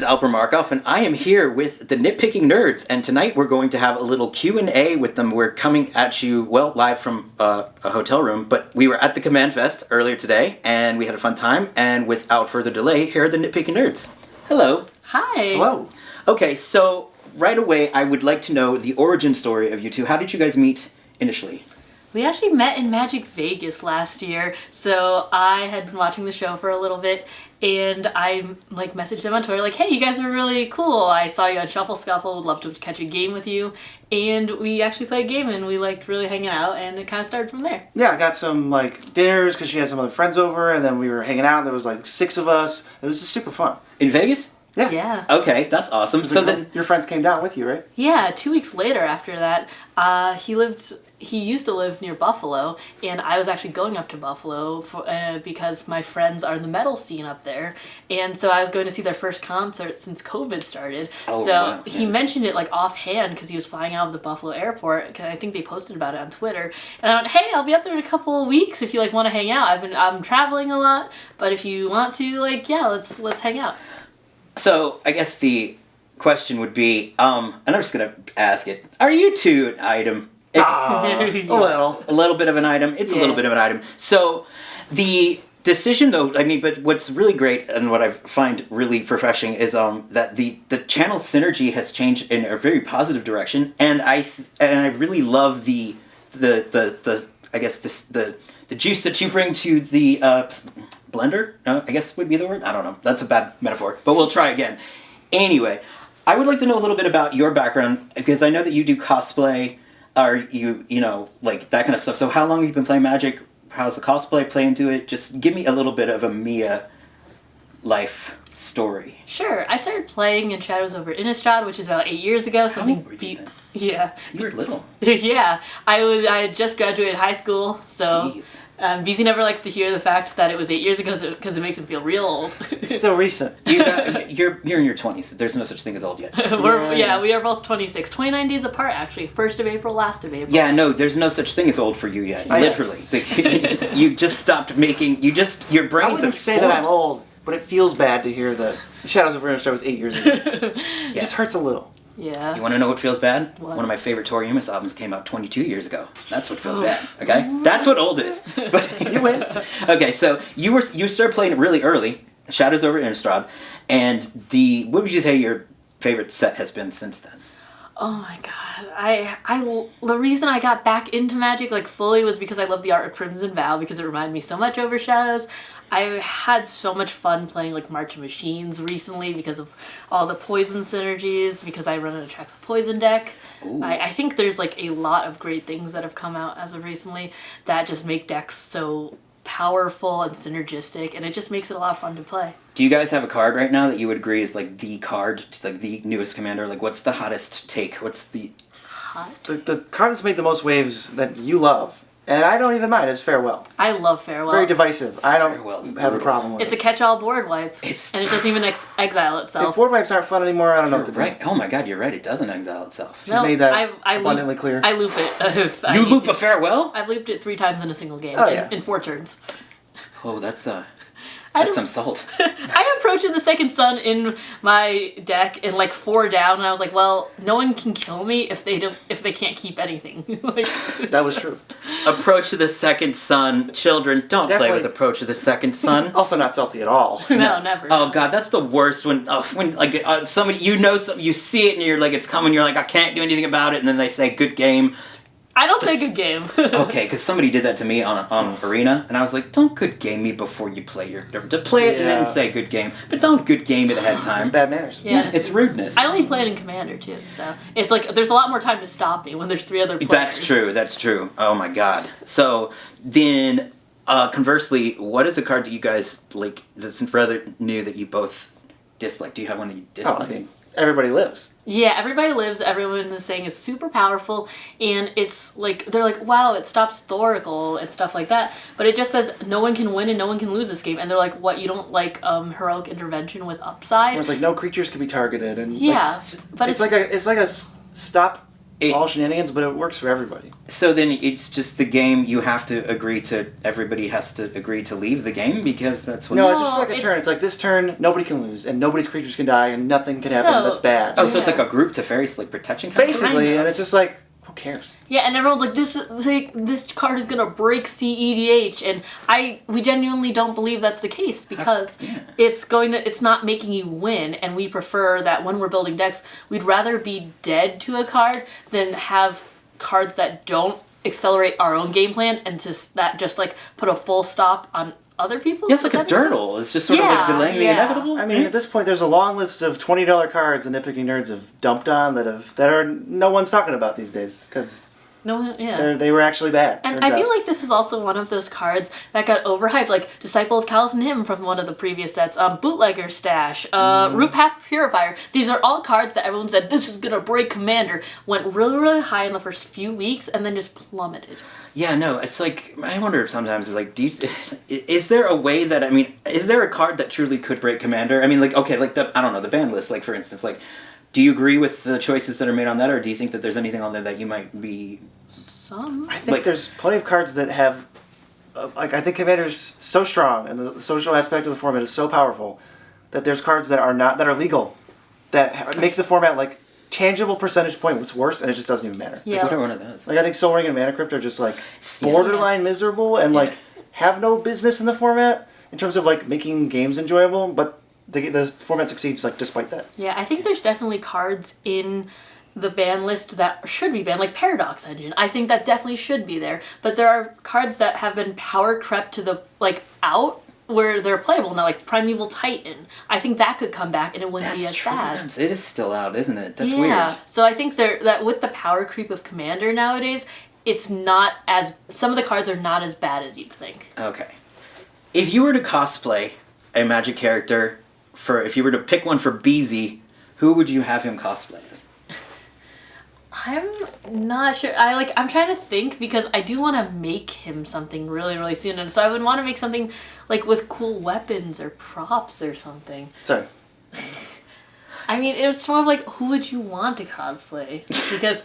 Alper Markov, and I am here with the Nitpicking Nerds, and tonight we're going to have a little Q&A with them. We're coming at you, well, live from a hotel room, but we were at the Commandfest earlier today, and we had a fun time, and without further delay, here are the Nitpicking Nerds. Hello. Hi. Hello. Okay, so right away, I would like to know the origin story of you two. How did you guys meet initially? We actually met in Magic Vegas last year, so I had been watching the show for a little bit, and I messaged them on Twitter like, hey, you guys are really cool. I saw you on Shuffle Scuffle, would love to catch a game with you. And we actually played a game, and we liked really hanging out, and it kind of started from there. Yeah, I got some dinners because she had some other friends over, and then we were hanging out. There was 6 of us. It was just super fun. In Vegas? Yeah. Yeah. Okay, that's awesome. So then your friends came down with you, right? Yeah, 2 weeks later after that, he used to live near Buffalo, and I was actually going up to Buffalo because my friends are in the metal scene up there, and so I was going to see their first concert since COVID started. He mentioned it offhand because he was flying out of the Buffalo airport. 'Cause I think they posted about it on Twitter, and I went, hey, I'll be up there in a couple of weeks if you want to hang out. I'm traveling a lot, but if you want to, let's hang out. So, I guess the question would be, and I'm just going to ask it, are you two an item? It's a little bit of an item. It's a little bit of an item. So, the decision, though, but what's really great and what I find really refreshing is that the channel synergy has changed in a very positive direction, and I really love the juice that you bring to the blender, I guess would be the word. I don't know. That's a bad metaphor, but we'll try again. Anyway, I would like to know a little bit about your background because I know that you do cosplay, or that kind of stuff. So how long have you been playing Magic? How's the cosplay play into it? Just give me a little bit of a Mia life story. Sure. I started playing in Shadows over Innistrad, which is about 8 years ago. How old were you then? Yeah. You were little. Yeah. I had just graduated high school, so... Jeez. Beezy never likes to hear the fact that it was 8 years ago because it makes him feel real old. It's still recent. You're in your 20s. There's no such thing as old yet. We are both 26. 29 days apart, actually. 1st of April, last of April. Yeah, no, there's no such thing as old for you yet. Literally. You just stopped making... your brains I wouldn't say that I'm old, but it feels bad to hear that Shadows of Innistrad was 8 years ago. It just hurts a little. Yeah. You want to know what feels bad? What? One of my favorite Tori Amos albums came out 22 years ago. That's what feels bad, okay? That's what old is. But You win. Okay, so you started playing it really early, Shadows over Innistrad, and what would you say your favorite set has been since then? Oh my god. The reason I got back into Magic fully was because I love the art of Crimson Vow because it reminded me so much over Shadows. I had so much fun playing March of Machines recently because of all the poison synergies, because I run an Attracts a Poison deck. I think there's a lot of great things that have come out as of recently that just make decks so powerful and synergistic, and it just makes it a lot of fun to play. Do you guys have a card right now that you would agree is the card to the newest commander? What's the hottest take? What's the... Hot? The card that's made the most waves that you love, and I don't even mind, is Farewell. I love Farewell. Very divisive. I don't Farewell's have a problem with it. It's a catch-all board wipe, and it doesn't even exile itself. If board wipes aren't fun anymore, I don't know what to do. Right. Oh my god, you're right. It doesn't exile itself. She's made that abundantly clear. I loop it. You loop a Farewell? I've looped it 3 times in a single game, in 4 turns. Oh, that's some salt. I approached the Second Sun in my deck in 4 down, and I was like, well, no one can kill me if they can't keep anything. That was true. Approach to the Second Sun. Children, don't play with Approach to the Second Sun. Also not salty at all. No, never. Oh god, that's the worst when somebody you see it and you're it's coming. You're I can't do anything about it, and then they say good game. I don't say good game. Okay, because somebody did that to me on Arena, and I was like, don't good game me before you play play it and then say good game, but don't good game it ahead of time. It's bad manners. Yeah, it's rudeness. I only play it in Commander too, so it's there's a lot more time to stop me when there's 3 other players. That's true. Oh my god. So then, conversely, what is a card that you guys that's rather new that you both dislike? Do you have one that you dislike? Everybody Lives. Yeah, Everybody Lives, everyone is saying is super powerful, and it's they're wow, it stops Thoracle and stuff like that, but it just says no one can win and no one can lose this game, and they're what, you don't Heroic Intervention with upside? Where it's no creatures can be targeted, and yeah, but it's like a stop all shenanigans, but it works for everybody. So then it's just the game. You have to agree to. Everybody has to agree to leave the game because that's what. No, it's just like a turn. It's like this turn, nobody can lose, and nobody's creatures can die, and nothing can happen that's bad. Oh, so it's like a group Teferi like protection kind basically, and it's just like, who cares? Yeah, and everyone's like, this card is gonna break CEDH, and we genuinely don't believe that's the case because it's not making you win, and we prefer that when we're building decks, we'd rather be dead to a card than have cards that don't accelerate our own game plan and just like put a full stop on other people's. Yeah, it's like a dirtle. It's just sort of like delaying the inevitable. I mean, at this point, there's a long list of $20 cards the Nitpicking Nerds have dumped on that are no one's talking about these days because they were actually bad. And I feel like this is also one of those cards that got overhyped, like Disciple of Callous and Him from one of the previous sets, Bootlegger Stash, Root Path Purifier. These are all cards that everyone said, this is gonna break Commander, went really, really high in the first few weeks, and then just plummeted. Yeah, no, it's like, I wonder sometimes, like, is there a way that, I mean, is there a card that truly could break Commander? I mean, like, okay, like, I don't know, the ban list, like, for instance, like, do you agree with the choices that are made on that, or do you think that there's anything on there that you might be... I think there's plenty of cards that have, I think Commander's so strong, and the social aspect of the format is so powerful, that there's cards that are legal, that make the format, like, tangible percentage point what's worse, and it just doesn't even matter. Yeah. Like, what are one of those? Like, I think Soul Ring and Mana Crypt are just, like, borderline miserable, and, like, have no business in the format, in terms of, like, making games enjoyable, but the format succeeds, like, despite that. Yeah, I think there's definitely cards in the ban list that should be banned, like Paradox Engine. I think that definitely should be there. But there are cards that have been power crept to the, like, out where they're playable now, like Primeval Titan. I think that could come back and it wouldn't be as bad. It is still out, isn't it? That's weird. Yeah, so I think that with the power creep of Commander nowadays, it's not as, some of the cards are not as bad as you'd think. Okay. If you were to cosplay a Magic character, if you were to pick one for Beezy, who would you have him cosplay as? I'm not sure. I'm trying to think because I do want to make him something really, really soon. And so I would want to make something like with cool weapons or props or something. Sorry. I mean, it was more of like, who would you want to cosplay? Because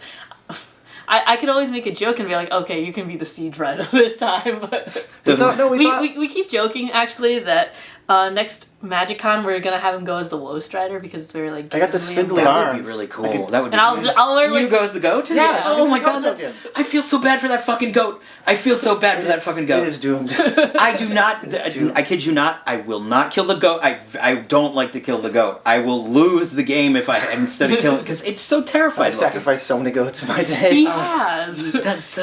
I could always make a joke and be like, okay, you can be the Siege Rider this time. But we keep joking, actually, that next MagicCon we're gonna have him go as the Woe Strider because it's very like. I got the spindly arms. That would be really cool. That would be. And I'll wear like. You go as the goat? Yeah. Oh my god! I feel so bad for that fucking goat. I feel so bad for that fucking goat. It is doomed. I do not. I kid you not. I will not kill the goat. I don't like to kill the goat. I will lose the game if I instead of killing because it's so terrifying. I've sacrificed so many goats in my day. He has.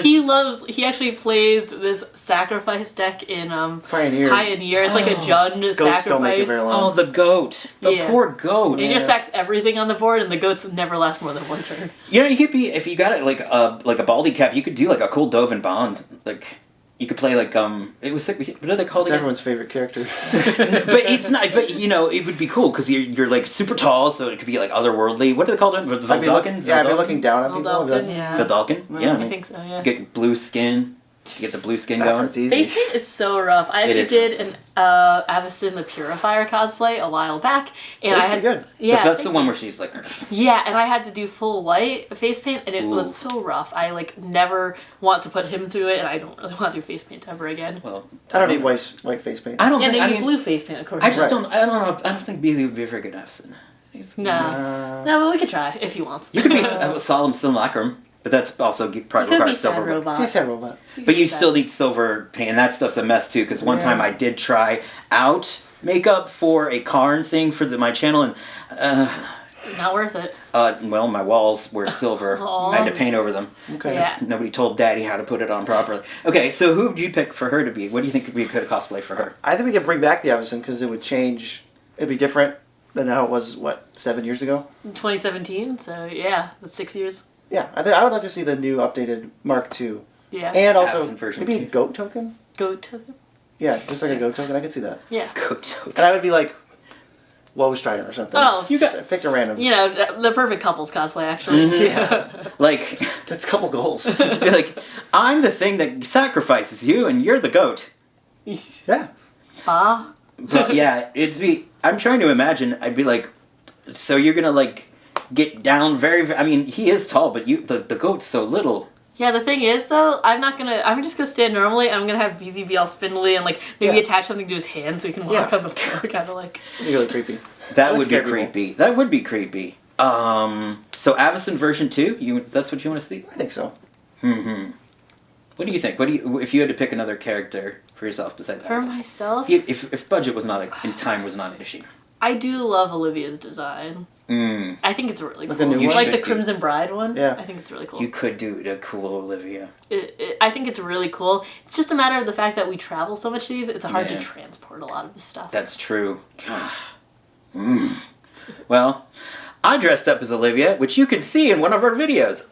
He actually plays this sacrifice deck in Pioneer. It's like a Jund sacrifice. Don't make it very long. Oh, the goat. The poor goat. He just sacks everything on the board, and the goats never last more than one turn. You know, you could be, if you got it like a baldy cap, you could do like a cool Dovin Bond. Like, you could play like, it was like, what are they called? It's everyone's favorite character. But it's not, but you know, it would be cool, because you're like super tall, so it could be like otherworldly. What are they called? Valdalkin? Yeah, I'd be looking down on people. Valdalkin? Yeah. I think so, yeah. Get blue skin. You get the blue skin going. Face paint is so rough. I actually did an Avacyn the Purifier cosplay a while back, and I had good. Yeah, that's the one where she's like. Yeah, and I had to do full white face paint, and it was so rough. I like never want to put him through it, and I don't really want to do face paint ever again. Well, I don't need white face paint. I don't. Yeah, think, they need blue face paint, of course. I just don't. I don't know. I don't think Beezy would be a very good Avacyn. No, but we could try if he wants. You could be Solemn Simulacrum. But that's also probably requires silver. Robot. He's Sad Robot. But you still need silver paint, and that stuff's a mess too. Because one time I did try out makeup for a Karn thing for my channel, and not worth it. Well, my walls were silver. I had to paint over them. Okay. Yeah. Nobody told Daddy how to put it on properly. Okay, so who would you pick for her to be? What do you think would be a good cosplay for her? I think we could bring back the Avacyn because it would change. It'd be different than how it was. 7 years ago? 2017. So yeah, that's 6 years. Yeah, I would like to see the new updated Mark II. Yeah. And also, maybe a 2. goat token? Goat token? Yeah, just like a goat token. I could see that. Yeah. Goat token. And I would be like, Woe Strider or something. Oh. You picked a random. You know, the perfect couples cosplay, actually. Mm-hmm. Yeah. Like, that's a couple goals. be like, I'm the thing that sacrifices you, and you're the goat. Yeah. Ah. But yeah, I'm trying to imagine, I'd be like, so you're gonna like, get down very. I mean, he is tall, but the goat's so little. Yeah, the thing is though, I'm just gonna stand normally. I'm gonna have BZ be all spindly and like maybe attach something to his hand so he can walk on the floor, kind of like. It'd be really creepy. That would be creepy. That would be creepy. So Avacyn version 2, that's what you want to see? I think so. Mm-hmm. What do you think? If you had to pick another character for yourself besides For Avacyn? myself? If budget was not and time was not an issue. I do love Olivia's design. Mm. I think it's really cool. The new one? Like the Crimson Bride one. Yeah. I think it's really cool. You could do a cool Olivia. I think it's really cool. It's just a matter of the fact that we travel so much to these, it's hard to transport a lot of this stuff. That's true. Well, I dressed up as Olivia, which you can see in one of our videos.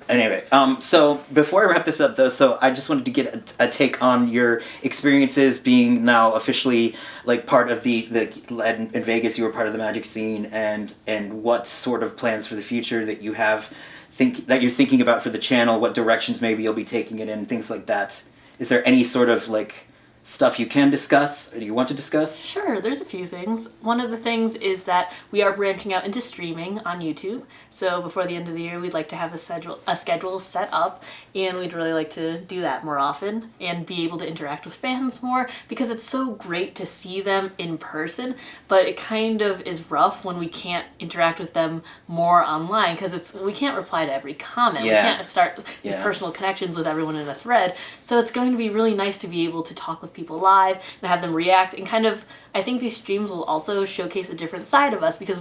Anyway, so before I wrap this up, though, so I just wanted to get a take on your experiences being now officially like part of the in Vegas. You were part of the magic scene, and what sort of plans for the future that you have that you're thinking about for the channel. What directions maybe you'll be taking it in, things like that. Is there any sort of like stuff you can discuss or do you want to discuss? Sure, there's a few things. One of the things is that we are branching out into streaming on YouTube. So before the end of the year, we'd like to have a schedule set up, and we'd really like to do that more often and be able to interact with fans more, because it's so great to see them in person, but it kind of is rough when we can't interact with them more online, because we can't reply to every comment. We can't start these personal connections with everyone in a thread. So it's going to be really nice to be able to talk with people live and have them react, and kind of, I think these streams will also showcase a different side of us, because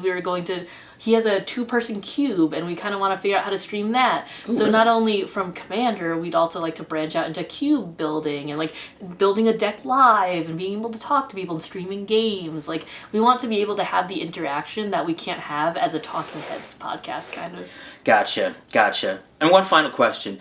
he has a 2-person cube and we kind of want to figure out how to stream that. Ooh, so not only from Commander, we'd also like to branch out into cube building and like building a deck live and being able to talk to people and streaming games. Like, we want to be able to have the interaction that we can't have as a Talking Heads podcast, kind of. Gotcha. And one final question.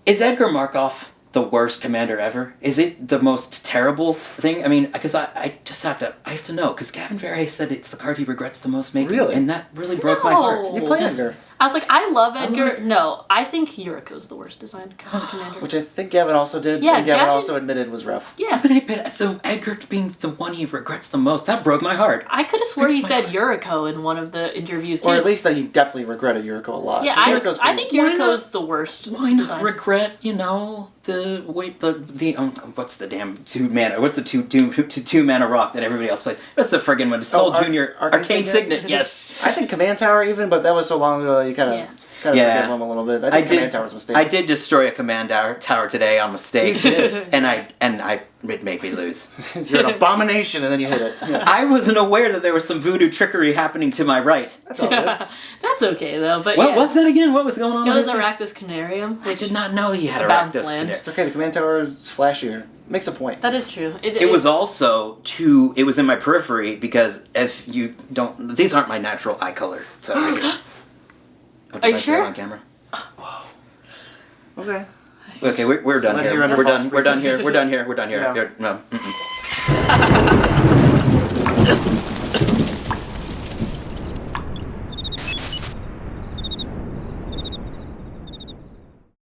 Is Alper Markov the worst commander ever? Is it the most terrible thing? I mean, because I have to know, because Gavin Verhey said it's the card he regrets the most making. Really? And that really broke my heart. You play Edgar. I was like, I love Edgar. No, I think Yuriko's the worst designed commander. Which I think Gavin also did. Yeah, and Gavin also admitted was rough. Yes. But so Edgar being the one he regrets the most, that broke my heart. I could have swore he said Yuriko in one of the interviews too. Or at least that he definitely regretted Yuriko a lot. Yeah, I think Yuriko's the worst. Why not designed. regret, the what's the damn 2-mana? What's the two mana rock that everybody else plays? What's the friggin' one? Soul Junior Arcane Signet. Yes. I think Command Tower even, but that was so long ago you kind of forgive him a little bit. I think Command Tower's a mistake. I did destroy a Command Tower today on mistake. You did. and it made me lose. You're an abomination, and then you hit it. Yeah. I wasn't aware that there was some voodoo trickery happening to my right. That's all good. That's okay though. But what was that again? What was going on? It was Arachnus Canarium. I did not know he had Arachnus Canarium. It's okay. The Command Tower is flashier. Makes a point. That is true. It was also it was in my periphery, because if you don't, these aren't my natural eye color. So are you sure? On camera? Okay. Okay, we're done here. We're done here. No. No. Mm-mm.